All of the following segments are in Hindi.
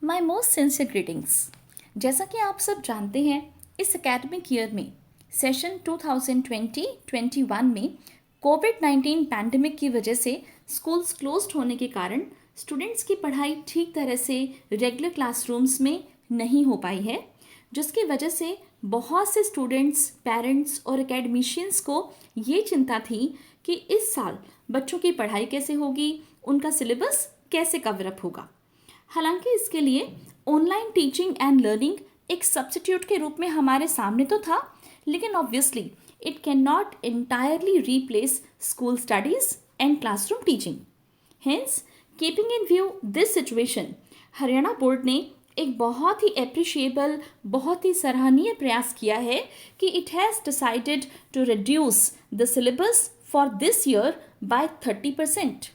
My most sincere greetings. जैसा कि आप सब जानते हैं, इस एकेडमिक ईयर में सेशन 2020-21 में कोविड-19 पैंडमिक की वजह से स्कूल्स क्लोज्ड होने के कारण स्टूडेंट्स की पढ़ाई ठीक तरह से रेगुलर क्लासरूम्स में नहीं हो पाई है, जिसकी वजह से बहुत से स्टूडेंट्स, पेरेंट्स और एकेडमिशियंस को ये चिंता थी कि इस साल बच्चों की पढ़ाई कैसे होगी, उनका सिलेबस कैसे कवरअप होगा। हालांकि इसके लिए ऑनलाइन टीचिंग एंड लर्निंग एक सब्स्टिट्यूट के रूप में हमारे सामने तो था, लेकिन obviously it can not entirely replace school studies and classroom teaching. Hence, keeping in view this situation, Haryana board ने एक बहुत ही एप्रिशिएबल, बहुत ही सराहनीय प्रयास किया है कि it has decided to reduce the syllabus for this year by 30%.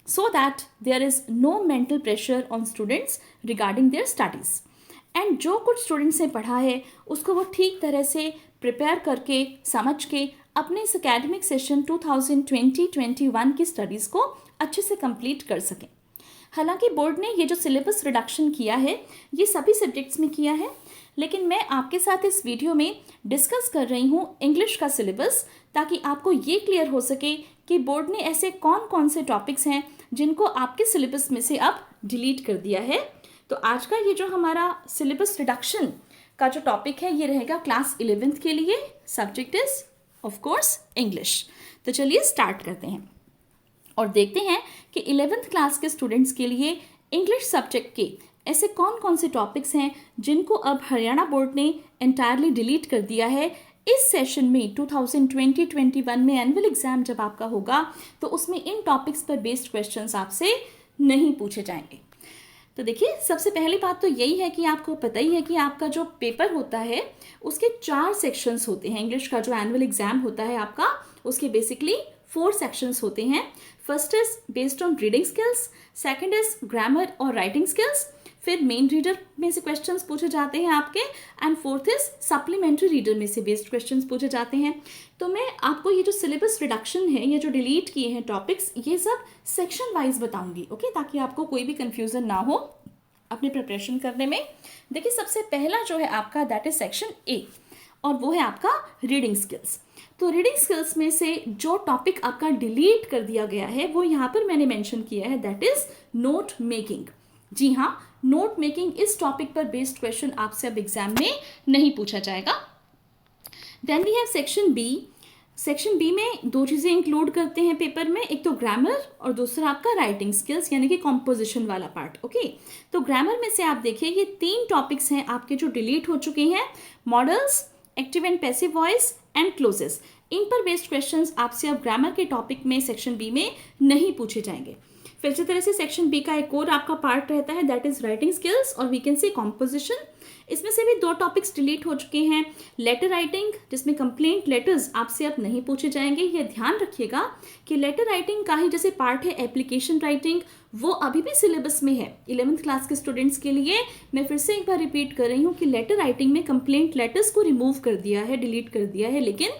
So that there is no mental pressure on students regarding their studies. And जो कुछ स्टूडेंट्स ने पढ़ा है उसको वो ठीक तरह से प्रिपेयर करके, समझ के अपने इस एकेडमिक सेशन 2020-21 की स्टडीज़ को अच्छे से कंप्लीट कर सकें। हालांकि बोर्ड ने ये जो सिलेबस रिडक्शन किया है ये सभी सब्जेक्ट्स में किया है, लेकिन मैं आपके साथ इस वीडियो में डिस्कस कर रही हूँ इंग्लिश का सिलेबस, ताकि आपको ये क्लियर हो सके कि बोर्ड ने ऐसे कौन कौन से टॉपिक्स हैं जिनको आपके सिलेबस में से अब डिलीट कर दिया है। तो आज का ये जो हमारा सिलेबस रिडक्शन का जो टॉपिक है ये रहेगा क्लास 11th के लिए। Subject is of course English. तो चलिए स्टार्ट करते हैं और देखते हैं कि 11th क्लास के स्टूडेंट्स के लिए इंग्लिश सब्जेक्ट के ऐसे कौन कौन से टॉपिक्स हैं जिनको अब हरियाणा बोर्ड ने एंटायरली डिलीट कर दिया है। इस सेशन में 2020-21 में एनुअल एग्जाम जब आपका होगा तो उसमें इन टॉपिक्स पर बेस्ड क्वेश्चंस आपसे नहीं पूछे जाएंगे। तो देखिए, सबसे पहली बात तो यही है कि आपको पता ही है कि आपका जो पेपर होता है उसके 4 सेक्शंस होते हैं। इंग्लिश का जो एनुअल एग्जाम होता है आपका, उसके बेसिकली 4 सेक्शंस होते हैं। First is based on reading skills, second is grammar और राइटिंग स्किल्स, फिर मेन रीडर में से क्वेश्चंस पूछे जाते हैं आपके, and fourth is supplementary reader में से बेस्ड क्वेश्चंस पूछे जाते हैं। तो मैं आपको ये जो सिलेबस रिडक्शन है, ये जो डिलीट किए हैं टॉपिक्स, ये सब सेक्शन वाइज बताऊंगी, ओके, ताकि आपको कोई भी कंफ्यूजन ना हो अपनी प्रिपरेशन करने में। देखिए, सबसे पहला जो है आपका दैट इज सेक्शन ए, और वो है आपका रीडिंग स्किल्स। तो रीडिंग स्किल्स में से जो टॉपिक आपका डिलीट कर दिया गया है वो यहाँ पर मैंने मेंशन किया है, दैट इज नोट मेकिंग। जी हाँ, नोट मेकिंग, इस टॉपिक पर बेस्ड क्वेश्चन आपसे अब एग्जाम में नहीं पूछा जाएगा। Then we have section B. Section B में 2 चीज़ें इंक्लूड करते हैं पेपर में, एक तो ग्रामर और दूसरा आपका राइटिंग स्किल्स यानी कि कॉम्पोजिशन वाला पार्ट, ओके। तो ग्रामर में से आप देखिए ये 3 टॉपिक्स हैं आपके जो डिलीट हो चुके हैं, modals, active and passive voice and clauses. इन पर बेस्ड क्वेश्चंस आपसे अब ग्रामर के टॉपिक में सेक्शन बी में नहीं पूछे जाएंगे। फिर इसी तरह से सेक्शन बी का एक और आपका पार्ट रहता है, दैट इज राइटिंग स्किल्स और वी कैन से कॉम्पोजिशन। इसमें से भी 2 टॉपिक्स डिलीट हो चुके हैं, लेटर राइटिंग, जिसमें कंप्लेंट लेटर्स आपसे अब नहीं पूछे जाएंगे। ये ध्यान रखिएगा कि लेटर राइटिंग का ही जैसे पार्ट है एप्लीकेशन राइटिंग, वो अभी भी सिलेबस में है 11th क्लास के स्टूडेंट्स के लिए। मैं फिर से एक बार रिपीट कर रही हूँ कि लेटर राइटिंग में कंप्लेंट लेटर्स को रिमूव कर दिया है, डिलीट कर दिया है, लेकिन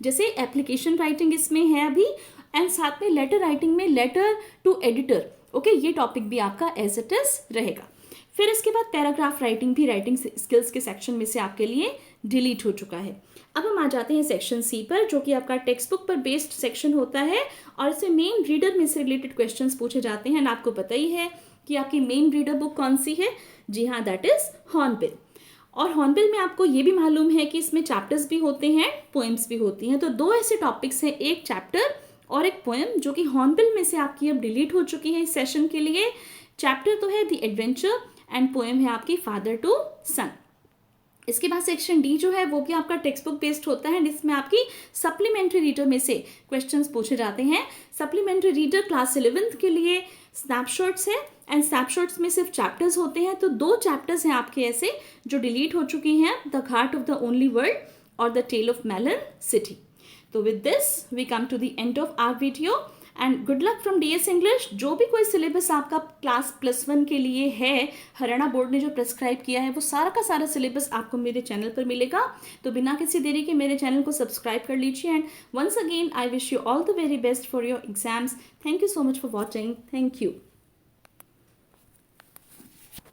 जैसे एप्लीकेशन राइटिंग इसमें है अभी, एंड साथ में लेटर राइटिंग में लेटर टू एडिटर, ओके, ये टॉपिक भी आपका एज इट इज रहेगा। फिर इसके बाद पैराग्राफ राइटिंग भी राइटिंग स्किल्स के सेक्शन में से आपके लिए डिलीट हो चुका है। अब हम आ जाते हैं सेक्शन सी पर, जो कि आपका टेक्स्ट बुक पर बेस्ड सेक्शन होता है और इससे मेन रीडर में से रिलेटेड क्वेश्चंस पूछे जाते हैं। आपको पता ही है कि आपकी मेन रीडर बुक कौन सी है, जी हाँ, दैट इज हॉर्नबिल। और हॉर्नबिल में आपको ये भी मालूम है कि इसमें चैप्टर्स भी होते हैं, पोएम्स भी होती हैं। तो 2 ऐसे टॉपिक्स हैं, एक चैप्टर और एक पोएम, जो कि हॉर्नबिल में से आपकी अब डिलीट हो चुकी है इस सेशन के लिए। चैप्टर तो है द एडवेंचर एंड पोएम है आपकी फादर टू सन। इसके बाद सेक्शन डी जो है वो भी आपका टेक्स्ट बुक बेस्ड होता है, जिसमें आपकी सप्लीमेंट्री रीडर में से क्वेश्चंस पूछे जाते हैं। सप्लीमेंट्री रीडर क्लास 11th के लिए स्नैपशॉट्स है, एंड स्नैपशॉट्स में सिर्फ चैप्टर्स होते हैं। तो 2 चैप्टर्स हैं आपके ऐसे जो डिलीट हो चुके हैं, the ghat of the only world और the tale of melon city. तो with this we come to the end of our video and good luck from DS English. जो भी कोई सिलेबस आपका क्लास +1 के लिए है, हरियाणा बोर्ड ने जो प्रेस्क्राइब किया है, वो सारा का सारा सिलेबस आपको मेरे चैनल पर मिलेगा। तो बिना किसी देरी के मेरे चैनल को सब्सक्राइब कर लीजिए। And once again I wish you all the very best for your exams. Thank you so much for watching. Thank you.